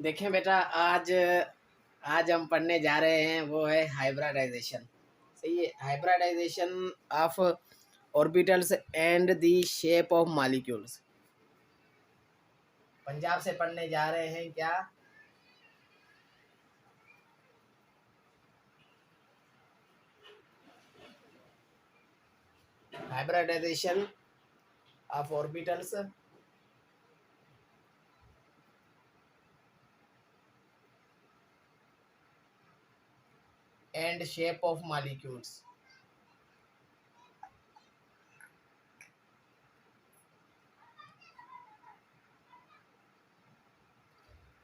देखें बेटा, आज आज हम पढ़ने जा रहे हैं वो है हाइब्रिडाइजेशन। सही है, hybridization of orbitals and the shape of molecules. Punjab से पढ़ने जा रहे हैं क्या? Hybridization of orbitals and shape of molecules.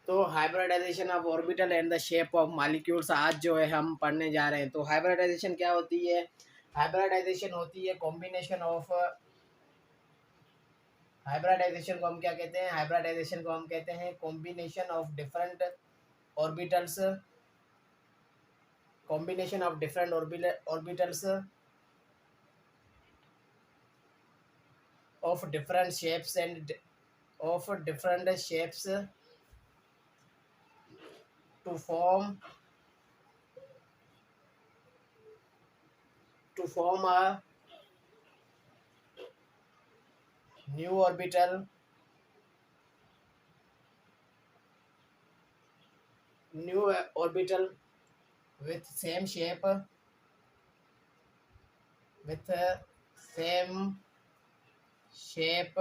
तो hybridization of orbital and the shape of molecules आज जो है हम पढ़ने जा रहे हैं। तो हाइब्रिडाइजेशन क्या होती है? हाइब्रिडाइजेशन होती है कॉम्बिनेशन ऑफ, हाइब्रिडाइजेशन को हम क्या कहते हैं? हाइब्रिडाइजेशन को हम कहते हैं combination of different orbitals, combination of different orbitals of different shapes and of different shapes to form a new orbital, with same shape, with same shape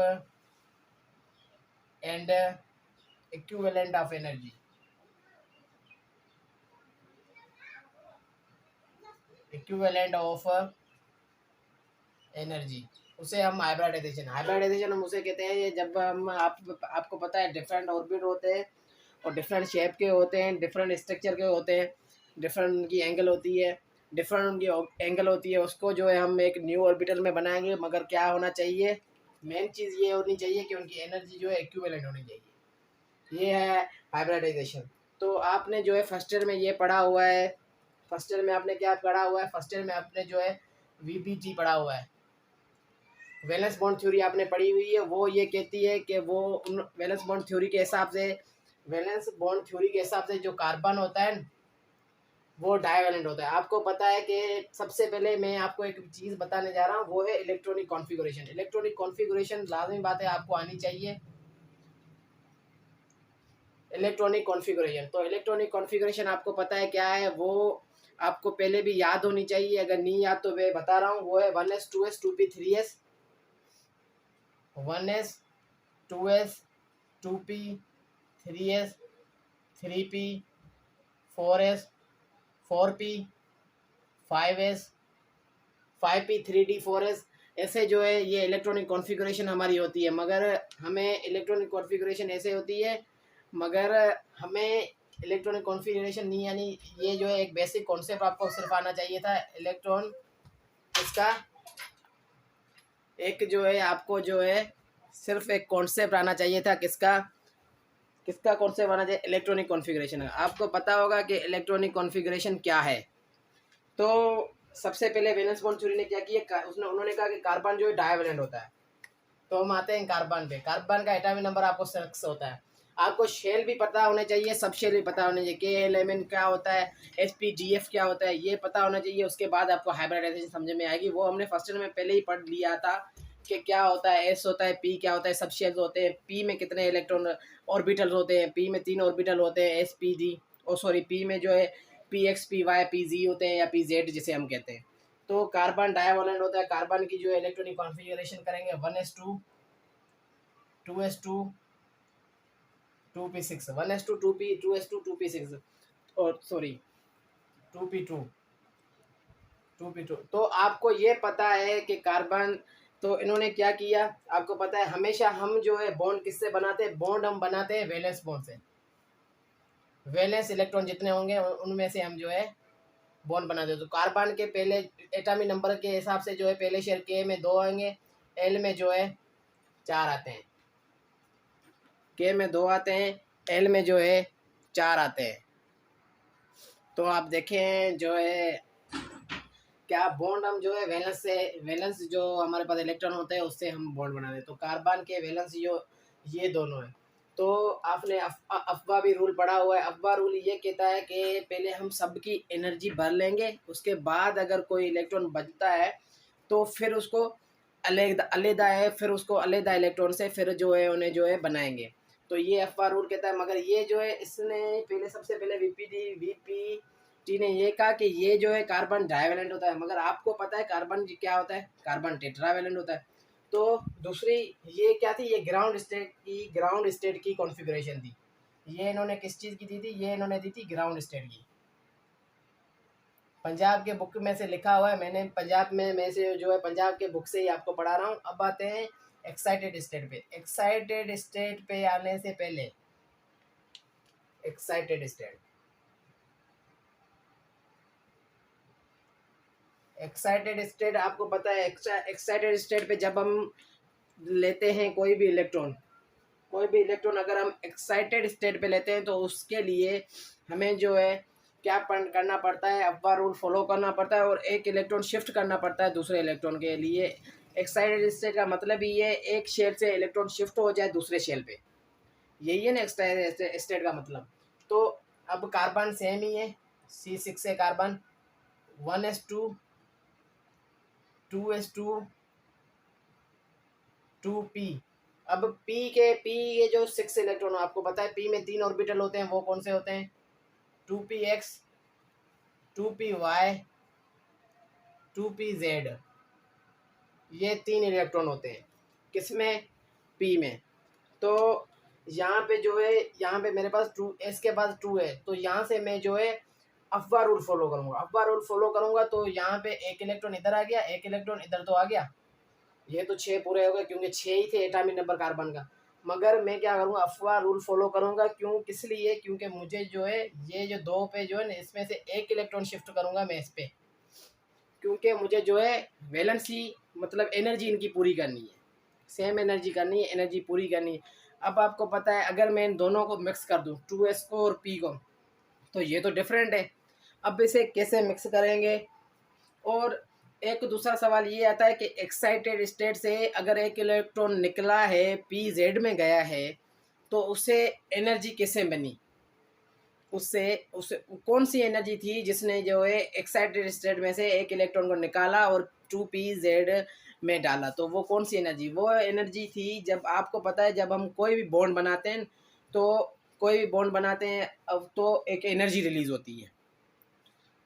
and equivalent of energy, equivalent of energy, उसे हम hybridisation हम उसे कहते हैं ये जब हम आपको पता है डिफरेंट ऑर्बिट होते हैं और डिफरेंट शेप के होते हैं, डिफरेंट स्ट्रक्चर के होते हैं, डिफरेंट उनकी एंगल होती है, डिफरेंट उनकी एंगल होती है, उसको जो है हम एक न्यू ऑर्बिटल में बनाएंगे। मगर क्या होना चाहिए? मेन चीज़ ये होनी चाहिए कि उनकी एनर्जी जो है इक्विवेलेंट होनी चाहिए। ये है हाइब्रिडाइजेशन। तो आपने जो है फर्स्ट ईयर में ये पढ़ा हुआ है, फर्स्ट ईयर में आपने क्या पढ़ा हुआ है? फर्स्ट ईयर में आपने जो है वीबीटी पढ़ा हुआ है, वैलेंस बॉन्ड थ्योरी आपने पढ़ी हुई है। वो ये कहती है कि वो उन वैलेंस बॉन्ड थ्योरी के हिसाब से, वैलेंस बॉन्ड थ्योरी के हिसाब से जो कार्बन होता है वो डाइवैलेंट होता है। आपको पता है कि सबसे पहले मैं आपको एक चीज़ बताने जा रहा हूँ, वो है इलेक्ट्रॉनिक कॉन्फ़िगरेशन। इलेक्ट्रॉनिक कॉन्फ़िगरेशन लाजमी बात है, आपको आनी चाहिए इलेक्ट्रॉनिक कॉन्फ़िगरेशन। तो इलेक्ट्रॉनिक कॉन्फ़िगरेशन आपको पता है क्या है? वो आपको पहले भी याद होनी चाहिए, अगर नहीं याद तो मैं बता रहा हूँ। वो है 1s 2s 2p 3s, 1s 2s 2p 3s 3p 4s 4p 5s 5p 3d 4s। ऐसे जो है ये इलेक्ट्रॉनिक कॉन्फ़िगरेशन हमारी होती है। मगर हमें इलेक्ट्रॉनिक कॉन्फ़िगरेशन ऐसे होती है, मगर हमें इलेक्ट्रॉनिक कॉन्फ़िगरेशन नहीं, यानी ये जो है एक बेसिक कॉन्सेप्ट आपको सिर्फ आना चाहिए था। इलेक्ट्रॉन इसका एक जो है आपको जो है सिर्फ एक कॉन्सेप्ट आना चाहिए था। किसका कॉन्सेप्ट आना चाहिए? Electronic configuration. आपको पता होगा कि इलेक्ट्रॉनिक कॉन्फ़िगरेशन क्या है। तो सबसे पहले वैलेंस बॉन्ड थ्योरी ने क्या किया? उन्होंने कहा कि कार्बन जो है डाइवैलेंट होता है। तो हम आते हैं कार्बन पे। कार्बन का एटॉमिक नंबर आपको 6 होता है। आपको शेल भी पता होने चाहिए, सब शेल भी पता होने चाहिए, K11 क्या होता है, SPDF क्या होता है, ये पता होना चाहिए। उसके बाद आपको हाइब्रिडाइजेशन समझ में आएगी। वो हमने फर्स्ट ईयर में पहले ही पढ़ लिया था कि क्या होता है, S होता है, P क्या होता है, सब शेल्स होते हैं। P में कितने इलेक्ट्रॉन ऑर्बिटल्स होते हैं? P में 3 ऑर्बिटल होते हैं, SPD, सॉरी P में जो है PX PY PZ होते हैं, या PZ जिसे हम कहते हैं। तो कार्बन डाइवैलेंट होता है। कार्बन की जो इलेक्ट्रॉनिक कॉन्फ़िगरेशन करेंगे 1s2 2s2 2p6, 1s2 2p 2s2 2p6, और सॉरी 2p2 2p2। तो आपको ये पता है कि कार्बन, तो इन्होंने क्या किया आपको पता है? हमेशा हम जो है बॉन्ड किससे बनाते हैं? बॉन्ड हम बनाते हैं वैलेंस बॉन्ड से। वैलेंस इलेक्ट्रॉन जितने होंगे उनमें से हम जो है बॉन्ड बनाते हैं। तो कार्बन के पहले एटॉमिक नंबर के हिसाब से जो है पहले शेयर के में 2 आएंगे, एल में जो है 4 आते हैं, के में 2 आते हैं, एल में जो है 4 आते हैं। तो आप देखें जो है क्या बॉन्ड हम जो है वैलेंस से, वैलेंस जो हमारे पास इलेक्ट्रॉन होते हैं उससे हम बॉन्ड बनाते हैं। तो कार्बन के वैलेंस जो ये दोनों है। तो आपने अफवाह भी रूल पढ़ा हुआ है। अफवाह रूल ये कहता है कि पहले हम सबकी एनर्जी भर लेंगे, उसके बाद अगर कोई इलेक्ट्रॉन बचता है तो फिर उसको अलग अलहदा है, फिर उसको अलहदा इलेक्ट्रॉन से फिर जो है उन्हें जो है बनाएंगे। तो ये अफवाह रूल कहता है। मगर ये जो है इसने पहले सबसे पहले वीपीटी ने ये कहा कि ये जो है कार्बन डाइवैलेंट होता है। मगर आपको पता है कार्बन क्या होता है, कार्बन टेट्रावैलेंट होता है। तो दूसरी ये क्या थी, ये ग्राउंड स्टेट की कॉन्फ़िगरेशन थी। ये इन्होंने किस चीज़ की दी थी, ये इन्होंने दी थी ग्राउंड स्टेट की। पंजाब के बुक में से लिखा हुआ है, मैंने पंजाब में से जो है पंजाब के बुक से ही आपको पढ़ा रहा हूँ। अब आते हैं एक्साइटेड स्टेट पे। एक्साइटेड स्टेट पे आने से पहले एक्साइटेड स्टेट एक्साइटेड स्टेट आपको पता है, एक्साइटेड स्टेट पे जब हम लेते हैं कोई भी इलेक्ट्रॉन अगर हम एक्साइटेड स्टेट पे लेते हैं तो उसके लिए हमें जो है क्या करना पड़ता है, अफवाह रूल फॉलो करना पड़ता है और एक इलेक्ट्रॉन शिफ्ट करना पड़ता है दूसरे इलेक्ट्रॉन के लिए। एक्साइटेड स्टेट का मतलब ही ये एक शेल से इलेक्ट्रॉन शिफ्ट हो जाए दूसरे शेल पे, यही है ना एक्साइटेड स्टेट का मतलब। तो अब कार्बन सेम ही है, C6 से कार्बन 1s2 2s2 2p। अब पी के जो 6 इलेक्ट्रॉन आपको पता है, पी में 3 ऑर्बिटल होते हैं, वो कौन से होते हैं, 2px 2py 2pz। ये 3 इलेक्ट्रॉन होते हैं किसमें, पी में। तो यहाँ पे जो है, यहाँ पे मेरे पास 2s के पास 2 है, तो यहाँ से मैं जो है अफवाह रूल फॉलो करूँगा। अफवाह रूल फॉलो करूँगा तो यहाँ पे एक इलेक्ट्रॉन इधर आ गया, एक इलेक्ट्रॉन इधर तो आ गया, ये तो 6 पूरे हो गए क्योंकि 6 ही थे एटॉमिक नंबर कार्बन का। मगर मैं क्या करूँगा, अफवाह रूल फॉलो करूँगा। क्यों, किस लिए, क्योंकि मुझे जो है ये जो 2 पे जो है ना, इसमें से एक इलेक्ट्रॉन शिफ्ट करूँगा मैं इस पे, क्योंकि मुझे जो है वैलेंसी मतलब एनर्जी इनकी पूरी करनी है, सेम एनर्जी करनी है, एनर्जी पूरी करनी है। अब आपको पता है अगर मैं इन दोनों को मिक्स कर दूँ, 2s को और p को, तो ये तो डिफरेंट है। अब इसे कैसे मिक्स करेंगे। और एक दूसरा सवाल ये आता है कि एक्साइटेड स्टेट से अगर एक इलेक्ट्रॉन निकला है, पी जेड में गया है, तो उससे एनर्जी कैसे बनी, उससे उससे कौन सी एनर्जी थी जिसने जो है एक्साइटेड स्टेट में से एक इलेक्ट्रॉन को निकाला और 2pz में डाला, तो वो कौन सी एनर्जी, वो एनर्जी थी जब आपको पता है जब हम कोई भी बॉन्ड बनाते हैं, तो कोई भी बॉन्ड बनाते हैं अब तो एक एनर्जी रिलीज होती है,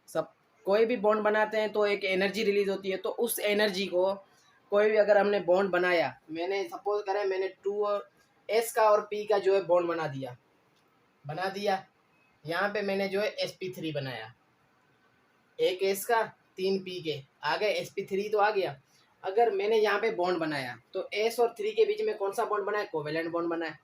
सब कोई भी बॉन्ड बनाते हैं तो एक एनर्जी रिलीज होती है। तो उस एनर्जी को कोई भी अगर हमने बॉन्ड बनाया, मैंने सपोज करें मैंने 2 और s का और p का जो है बॉन्ड बना दिया, यहाँ पे मैंने जो है sp3 बनाया, एक s का 3 p के आ गए, sp3 तो आ गया। अगर मैंने यहाँ पे बॉन्ड बनाया तो s और 3 के बीच में कौन सा बॉन्ड बनाया, कोवेलेंट बॉन्ड बनाया।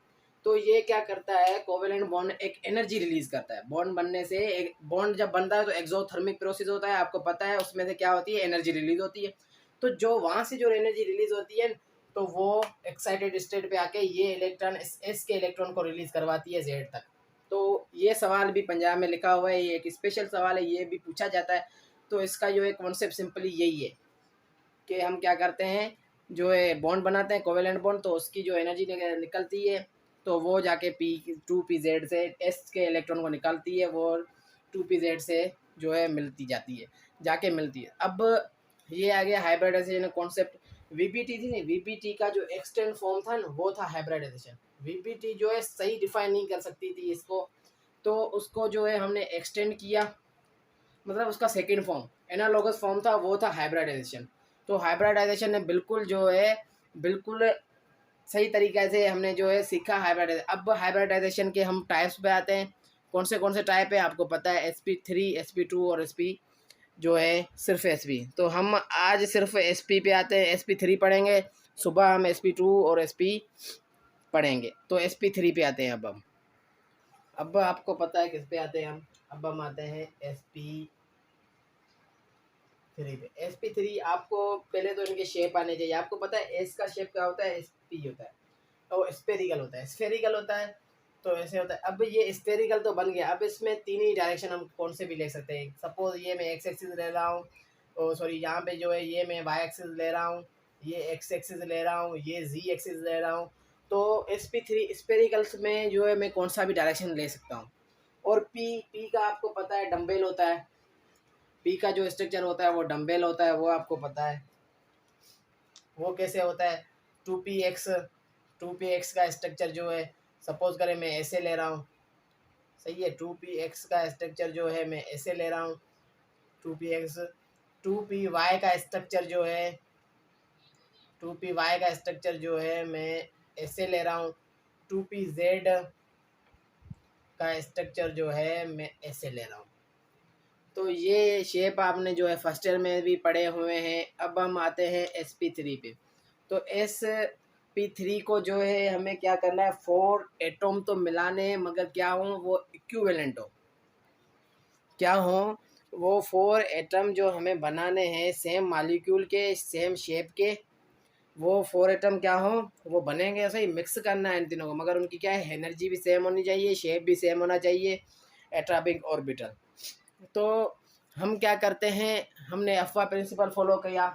तो ये क्या करता है, कोवेलेंट बॉन्ड एक एनर्जी रिलीज करता है। बॉन्ड बनने से, एक बॉन्ड जब बनता है तो एक्सोथर्मिक प्रोसेस होता है, आपको पता है उसमें से क्या होती है, एनर्जी रिलीज होती है। तो जो वहाँ से जो एनर्जी रिलीज होती है तो वो एक्साइटेड स्टेट पे आके ये इलेक्ट्रॉन एस के इलेक्ट्रॉन को रिलीज करवाती है जेड तक। तो ये सवाल भी पंजाब में लिखा हुआ है, ये एक स्पेशल सवाल है, ये भी पूछा जाता है। तो इसका जो है कॉन्सेप्ट सिंपली यही है कि हम क्या करते हैं, जो है बॉन्ड बनाते हैं कोवेलेंट बॉन्ड, तो उसकी जो एनर्जी निकलती है तो वो जाके पी 2pz से एस के इलेक्ट्रॉन को निकालती है, वो 2pz से जो है मिलती जाती है, जाके मिलती है। अब ये आ गया हाइब्रिडाइजेशन कॉन्सेप्ट। वीपीटी थी नहीं, वीपीटी का जो एक्सटेंड फॉर्म था ना वो था हाइब्रिडाइजेशन। वीपीटी जो है सही डिफाइन नहीं कर सकती थी इसको, तो उसको जो है हमने एक्सटेंड किया, मतलब उसका सेकेंड फॉर्म एनालॉगस फॉर्म था वो था हाइब्रिडाइजेशन। तो हाइब्रिडाइजेशन ने बिल्कुल जो है बिल्कुल सही तरीके से हमने जो है सीखा हाइब्रिडाइजेशन। अब हाइब्रिडाइजेशन के हम टाइप्स पे आते हैं, कौन से टाइप है आपको पता है, sp3 sp2 और sp जो है सिर्फ sp। तो हम आज सिर्फ sp पे आते हैं, sp3 पढ़ेंगे, सुबह हम sp2 और sp पढ़ेंगे। तो sp3 पे आते हैं। अब आपको पता है किस पे आते हैं हम, अब हम आते हैं sp3 पे। sp3 आपको पहले तो इनके शेप आने चाहिए। आपको पता है s का शेप क्या होता है, sp होता है, और स्फेरिकल होता है, स्फेरिकल होता है तो ऐसे होता है। अब ये स्फेरिकल तो बन गया, अब इसमें 3 ही डायरेक्शन हम कौन से भी ले सकते हैं। सपोज ये मैं एक्स एक्सिस ले रहा हूँ, और सॉरी यहाँ पे जो है ये मैं वाई एक्सिस ले रहा हूँ, ये एक्स एक्सिस ले रहा हूँ, ये जी एक्सिस ले रहा हूँ, तो sp3 स्पेरिकल्स में जो है मैं कौन सा भी डायरेक्शन ले सकता हूँ। और पी का आपको पता है डम्बेल होता है, पी का जो स्ट्रक्चर होता है वो डम्बेल होता है, वो आपको पता है। वो कैसे होता है, 2px का स्ट्रक्चर जो है, सपोज करें मैं ऐसे ले रहा हूँ, सही है। 2px का स्ट्रक्चर जो है मैं ऐसे ले रहा हूँ, 2px। 2py का स्ट्रक्चर जो है, 2py का स्ट्रक्चर जो है मैं ऐसे ले रहा हूँ, 2pz का स्ट्रक्चर जो है मैं ऐसे ले रहा हूँ। तो ये शेप आपने जो है फर्स्ट ईयर में भी पढ़े हुए हैं। अब हम आते हैं sp3 पे। तो sp3 को जो है हमें क्या करना है, 4 एटम तो मिलाने हैं, मगर क्या हो वो इक्विवेलेंट हो, क्या हो वो 4 एटम जो हमें बनाने हैं सेम मॉलिक्यूल के, सेम शेप के, वो 4 एटम क्या हो वो बनेंगे। ऐसा ही मिक्स करना है इन तीनों को, मगर उनकी क्या है, एनर्जी भी सेम होनी चाहिए, शेप भी सेम होना चाहिए, एट्रॉपिक ऑर्बिटल। तो हम क्या करते हैं, हमने अफवाह प्रिंसिपल फॉलो किया,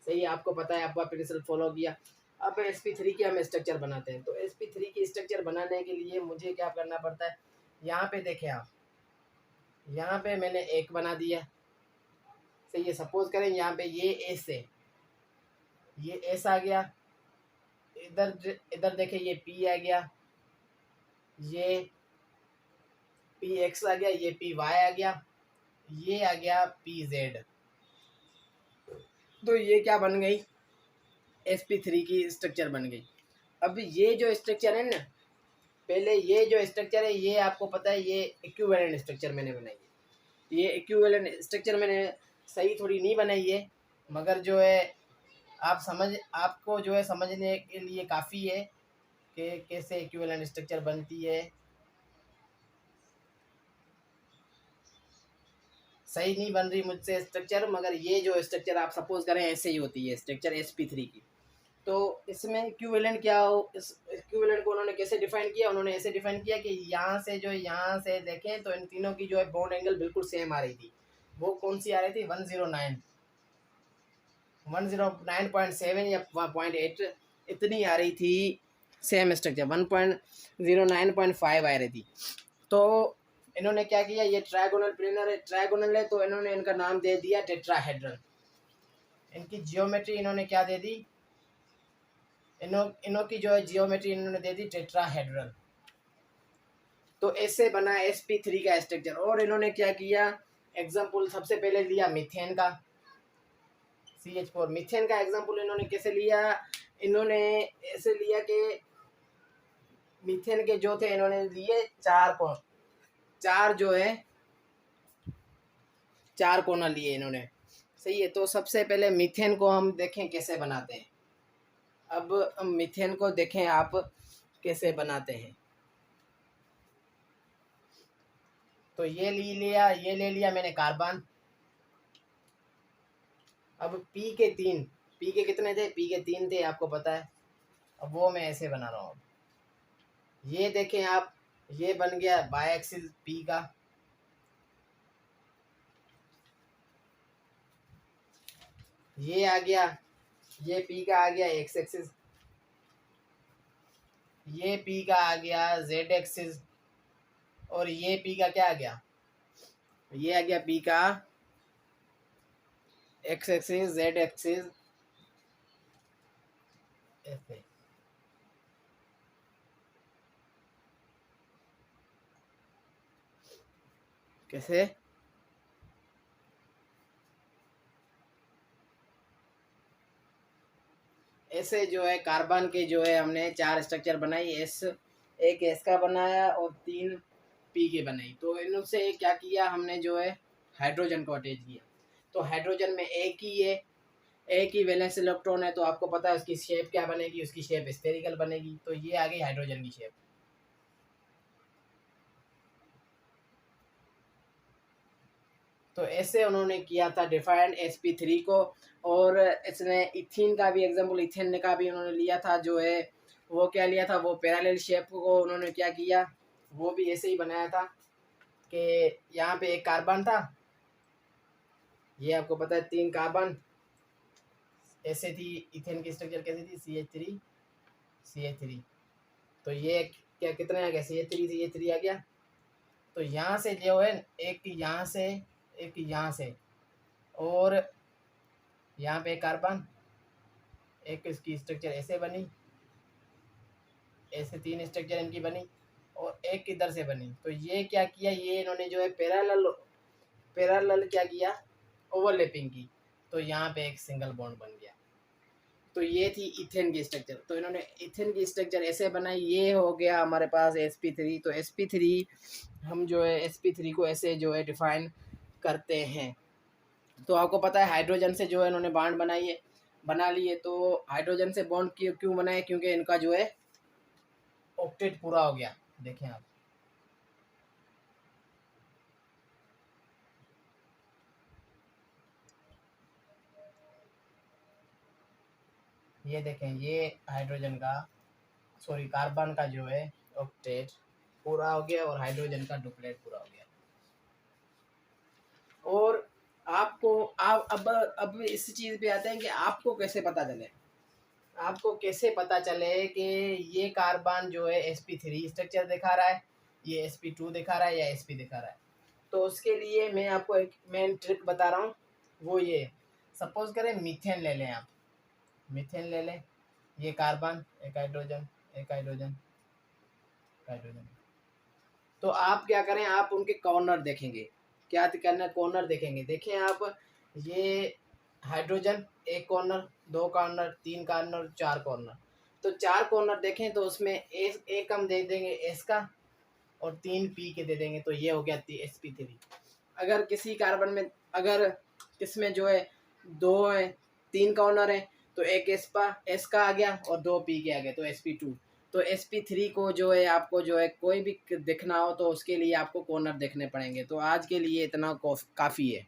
सही है, आपको पता है अफवाह प्रिंसिपल फॉलो किया। अब sp3 की हम स्ट्रक्चर बनाते हैं। तो sp3 की स्ट्रक्चर बनाने के लिए मुझे क्या करना पड़ता है, यहाँ पे देखें आप, यहाँ पे मैंने एक बना दिया, सही है। सपोज करें यहाँ पे ये एस है, ये एस आ गया, इधर इधर देखें ये पी आ गया, ये पी एक्स आ गया, ये पी वाई आ गया, ये आ गया पी जेड। तो ये क्या बन गई, sp3 की स्ट्रक्चर बन गई। अब ये जो स्ट्रक्चर है ना, पहले ये जो स्ट्रक्चर है ये आपको पता है ये इक्विवेलेंट स्ट्रक्चर मैंने बनाई है। ये इक्विवेलेंट स्ट्रक्चर मैंने सही थोड़ी नहीं बनाई है, मगर जो है आपको जो है समझने के लिए काफ़ी है कि कैसे इक्विवेलेंट स्ट्रक्चर बनती है। सही नहीं बन रही मुझसे स्ट्रक्चर, मगर ये जो स्ट्रक्चर आप सपोज करें ऐसे ही होती है स्ट्रक्चर sp3 की। तो इसमें इक्विवेलेंट क्या हो, इस इक्विवेलेंट को उन्होंने कैसे डिफाइन किया, उन्होंने ऐसे डिफाइन किया कि यहाँ से जो यहाँ से देखें तो इन तीनों की जो है बॉन्ड एंगल बिल्कुल सेम आ रही थी। वो कौन सी आ रही थी, 109.7 या 0.8 इतनी आ रही थी, सेम स्ट्रक्चर 1.09.5 आ रही थी। तो इन्होंने क्या किया, ये ट्रायगोनल प्लेनर है, ट्रायगोनल है, तो इन्होंने इनका नाम दे दिया टेट्राहेड्रल। इनकी जियोमेट्री इन्होंने क्या दे दी, इनों की जो है जियोमेट्री इन्होंने दे दी टेट्राहेड्रल। तो ऐसे बना sp3 का स्ट्रक्चर। और इन्होंने क्या किया, एग्जाम्पल सबसे पहले लिया मीथेन का, CH4। मीथेन का एग्जाम्पल इन्होंने कैसे लिया, इन्होंने ऐसे लिया कि मीथेन के जो थे इन्होंने लिए चार जो है चार कोना लिए इन्होंने, सही है। तो सबसे पहले मीथेन को हम देखें कैसे बनाते हैं। अब हम मीथेन को देखें आप कैसे बनाते हैं। तो ये ले लिया मैंने कार्बन। अब पी के कितने थे, पी के 3 थे, आपको पता है। अब वो मैं ऐसे बना रहा हूँ। ये देखें आप, ये बन गया बाई एक्सिस पी का, ये आ गया, ये पी का आ गया एक्स एक्सिस, ये पी का आ गया जेड एक्सिस, और ये पी का क्या आ गया, ये आ गया पी का x axis Z axis F है। कैसे, ऐसे जो है कार्बन के जो है हमने 4 स्ट्रक्चर बनाई, एक एस का बनाया और 3 पी के बनाई। तो इनसे क्या किया हमने, जो है हाइड्रोजन को अटैच किया। तो हाइड्रोजन में एक ही वैलेंस इलेक्ट्रॉन है, तो आपको पता है उसकी शेप क्या बनेगी, उसकी शेप स्फेरिकल बनेगी। तो ये आ गई हाइड्रोजन की शेप। तो ऐसे उन्होंने किया था डिफाइंड sp3 को। और इसने इथीन का भी एग्जाम्पल, इथेन का भी उन्होंने लिया था, जो है वो क्या लिया था, वो पैरेलल शेप को उन्होंने क्या किया, वो भी ऐसे ही बनाया था कि यहाँ पे एक कार्बन था, ये आपको पता है 3 कार्बन, ऐसे थी इथेन की स्ट्रक्चर कैसी थी, CH3 तो ये क्या कितने आ गया, CH3 से ये 3 आ गया। तो यहाँ से जो है एक यहाँ से, एक यहाँ से, और यहाँ पे कार्बन, एक इसकी स्ट्रक्चर ऐसे बनी, ऐसे 3 स्ट्रक्चर इनकी बनी, और एक इधर से बनी। तो ये क्या किया, ये इन्होंने जो है पैरेलल क्या किया, ओवरलैपिंग की। तो यहाँ पे एक सिंगल बॉन्ड बन गया। तो ये थी इथेन की स्ट्रक्चर। तो इन्होंने इथेन की स्ट्रक्चर ऐसे बनाई। ये हो गया हमारे पास sp3। तो sp3 हम जो है sp3 को ऐसे जो है डिफाइन करते हैं। तो आपको पता है हाइड्रोजन से जो है इन्होंने बॉन्ड बना लिए। तो हाइड्रोजन से बॉन्ड क्यों बनाए, क्योंकि इनका जो है ऑक्टेट पूरा हो गया। देखें आप, ये देखें, ये हाइड्रोजन का, सॉरी कार्बन का जो है ऑक्टेट पूरा हो गया, और हाइड्रोजन का डुप्लेट पूरा हो गया। और आपको आप अब इस चीज़ पे आते हैं कि आपको कैसे पता चले, आपको कैसे पता चले कि ये कार्बन जो है sp3 स्ट्रक्चर दिखा रहा है, ये sp2 दिखा रहा है, या sp दिखा रहा है। तो उसके लिए मैं आपको एक मेन ट्रिक बता रहा हूँ। वो ये, सपोज करें मीथेन ले लें आप, मीथेन ले लें, ये कार्बन, एक हाइड्रोजन, एक हाइड्रोजन, हाइड्रोजन। तो आप क्या करें, आप उनके कॉर्नर देखेंगे, क्या करना, कॉर्नर देखेंगे। देखें आप, ये हाइड्रोजन एक कॉर्नर, 2 कॉर्नर, 3 कॉर्नर, 4 कॉर्नर। तो 4 कॉर्नर देखें तो उसमें एक हम दे देंगे एस का, और 3 पी के दे देंगे। तो ये हो गया sp3। अगर किसी कार्बन में, अगर किसमें जो है 2 है, 3 कॉर्नर है, तो एक एस का आ गया और 2 पी के आ गए, तो sp2। तो sp3 को जो है आपको जो है कोई भी दिखना हो तो उसके लिए आपको कॉर्नर देखने पड़ेंगे। तो आज के लिए इतना काफ़ी है।